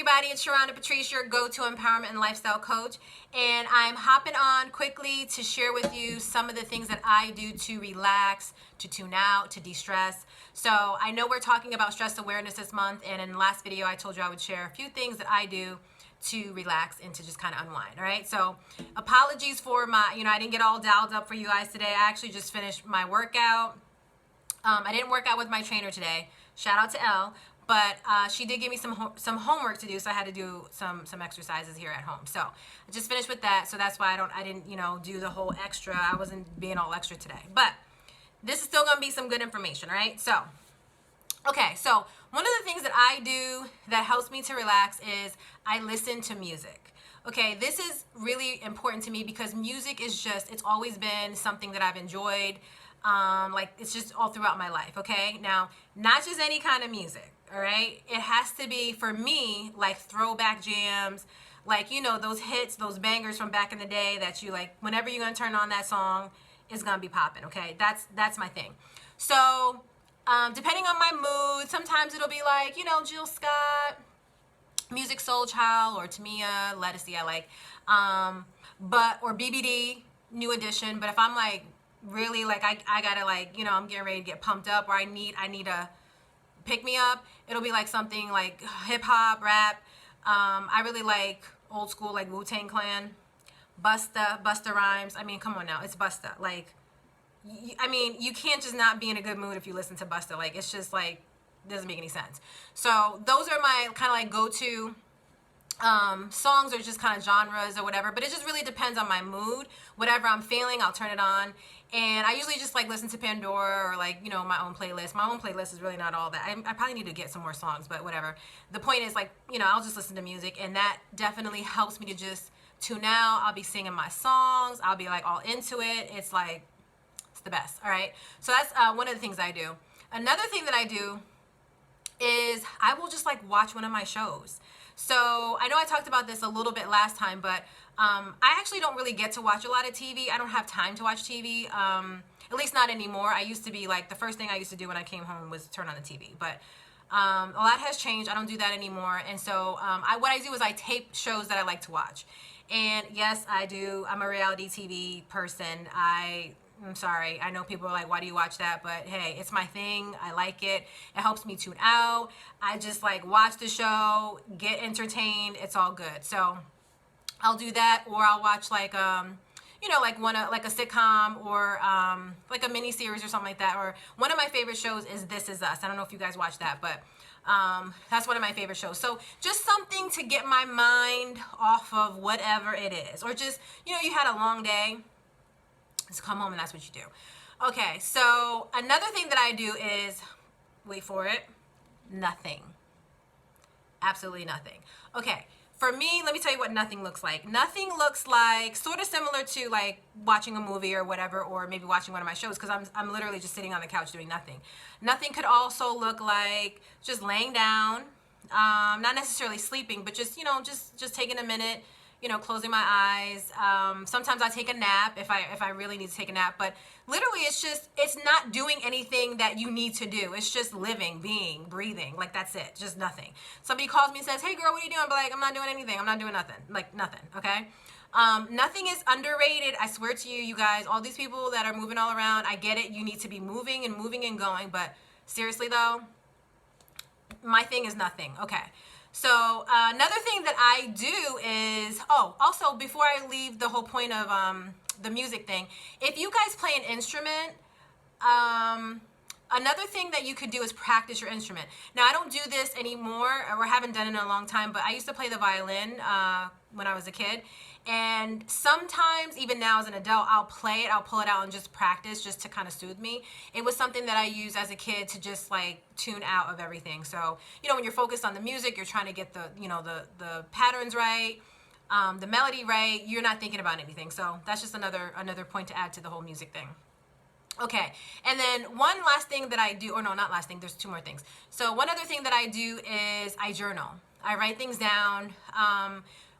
everybody, it's Sharonda Patrice, your go-to empowerment and lifestyle coach, and I'm hopping on quickly to share with you some of the things that I do to relax, to tune out, to de-stress. So I know we're talking about stress awareness this month, and in the last video I told you I would share a few things that I do to relax and to just kind of unwind. All right, so apologies for my, I didn't get all dialed up for you guys today. I actually just finished my workout. I didn't work out with my trainer today. Shout out to Elle. But she did give me some homework to do, so I had to do some exercises here at home. So I just finished with that, so that's why I didn't do the whole extra. I wasn't being all extra today. But this is still gonna be some good information, right? So, okay, so one of the things that I do that helps me to relax is I listen to music. Okay, this is really important to me because music is it's always been something that I've enjoyed. Like it's just all throughout my life. Okay, now not just any kind of music. All right, it has to be, for me, like throwback jams, like those hits, those bangers from back in the day that you like. Whenever you're gonna turn on that song, it's gonna be popping. Okay, that's my thing. So depending on my mood, sometimes it'll be like Jill Scott, Music Soul Child, or Tamia Lettucey I like, or BBD New Edition. But if I'm like really like I gotta like I'm getting ready to get pumped up, or I need a pick me up, it'll be like something like hip hop, rap. I really like old school, like Wu-Tang Clan, Busta Rhymes. I mean, come on now, it's Busta. Like, you can't just not be in a good mood if you listen to Busta. Like, it's just like doesn't make any sense. So those are my kind of like go-to songs, or just kind of genres or whatever, but it just really depends on my mood. Whatever I'm feeling, I'll turn it on. And I usually just like listen to Pandora, or like my own playlist. My own playlist is really not all that. I probably need to get some more songs, but whatever. The point is, like, I'll just listen to music, and that definitely helps me to just tune out. I'll be singing my songs, I'll be like all into it. It's like, it's the best. All right, so that's one of the things I do. Another thing that I do is I will just like watch one of my shows. So I know I talked about this a little bit last time, but I actually don't really get to watch a lot of TV. I don't have time to watch TV, at least not anymore. I used to be like, the first thing I used to do when I came home was turn on the TV, but a lot has changed. I don't do that anymore. And so what I do is I tape shows that I like to watch. And yes, I do. I'm a reality TV person. I'm sorry. I know people are like, why do you watch that? But hey, it's my thing. I like it. It helps me tune out. I just like watch the show, get entertained. It's all good. So I'll do that, or I'll watch like like a sitcom, or like a mini series or something like that. Or one of my favorite shows is This Is Us. I don't know if you guys watch that, but that's one of my favorite shows. So just something to get my mind off of whatever it is, or just you had a long day. Just come home and that's what you do. Okay, so another thing that I do is, wait for it, nothing. Absolutely nothing. Okay, for me, let me tell you what nothing looks like. Nothing looks like sort of similar to like watching a movie or whatever, or maybe watching one of my shows, because I'm literally just sitting on the couch doing nothing. Nothing could also look like just laying down, not necessarily sleeping, but just just taking a minute, closing my eyes. Sometimes I take a nap if I really need to take a nap, but literally it's not doing anything that you need to do. It's just living, being, breathing. Like, that's it. Just nothing. Somebody calls me and says, hey girl, what are you doing? I'm like, I'm not doing anything. I'm not doing nothing. Like, nothing. Okay. Nothing is underrated. I swear to you, you guys, all these people that are moving all around, I get it. You need to be moving and going, but seriously though, my thing is nothing. Okay. So another thing that I do is, also before I leave the whole point of the music thing, if you guys play an instrument, another thing that you could do is practice your instrument. Now, I don't do this anymore, or haven't done it in a long time, but I used to play the violin when I was a kid. And sometimes, even now as an adult, I'll pull it out and just practice, just to kind of soothe me. It was something that I used as a kid to just like tune out of everything. So, when you're focused on the music, you're trying to get the patterns right, the melody right, you're not thinking about anything. So that's just another point to add to the whole music thing. Okay, and then one last thing that I do, or no, not last thing, there's two more things. So one other thing that I do is I journal. I write things down.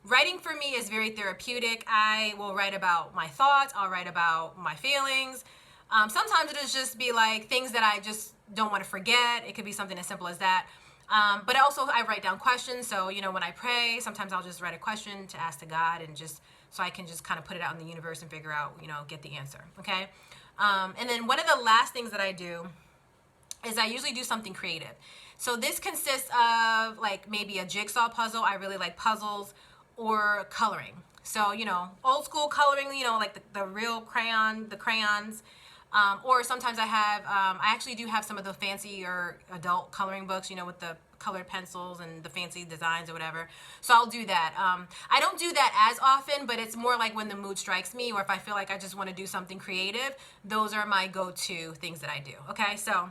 Writing for me is very therapeutic. I will write about my thoughts. I'll write about my feelings. Sometimes it'll just be like things that I just don't want to forget. It could be something as simple as that. But also I write down questions. So, you know, when I pray, sometimes I'll just write a question to ask to God, and just so I can just kind of put it out in the universe and figure out, you know, get the answer. Okay. And then one of the last things that I do is I usually do something creative. So this consists of like maybe a jigsaw puzzle. I really like puzzles, or coloring. So, you know, old school coloring, you know, like the real crayons. Or sometimes I actually do have some of the fancier adult coloring books, you know, with the colored pencils and the fancy designs or whatever. So I'll do that. I don't do that as often, but it's more like when the mood strikes me, or if I feel like I just want to do something creative. Those are my go-to things that I do. Okay, so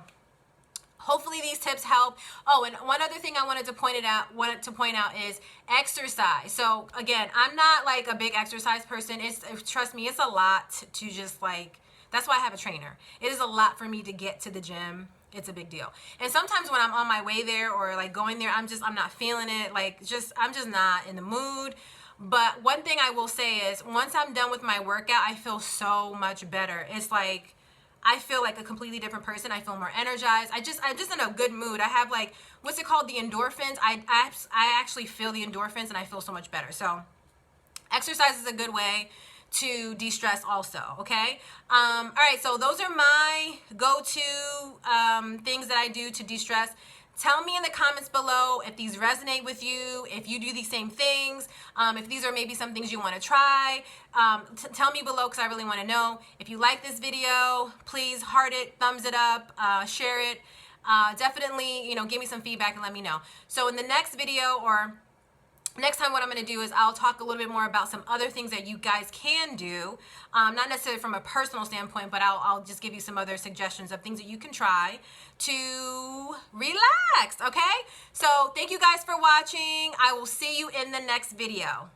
hopefully these tips help. Oh, and one other thing I wanted to point out is exercise. So again, I'm not like a big exercise person. Trust me, it's a lot to just like, that's why I have a trainer. It is a lot for me to get to the gym. It's a big deal. And sometimes when I'm on my way there or like going there, I'm not feeling it. Like I'm just not in the mood. But one thing I will say is once I'm done with my workout, I feel so much better. It's like, I feel like a completely different person. I feel more energized. I'm just in a good mood. I have like, what's it called? The endorphins. I actually feel the endorphins and I feel so much better. So exercise is a good way to de-stress also. Okay. All right. So those are my go-to things that I do to de-stress. Tell me in the comments below if these resonate with you, if you do these same things, if these are maybe some things you want to try. Tell me below, because I really want to know. If you like this video, please heart it, thumbs it up, share it. Definitely, you know, give me some feedback and let me know. So in the next video, or next time, what I'm going to do is I'll talk a little bit more about some other things that you guys can do, not necessarily from a personal standpoint, but I'll just give you some other suggestions of things that you can try to relax, okay? So thank you guys for watching. I will see you in the next video.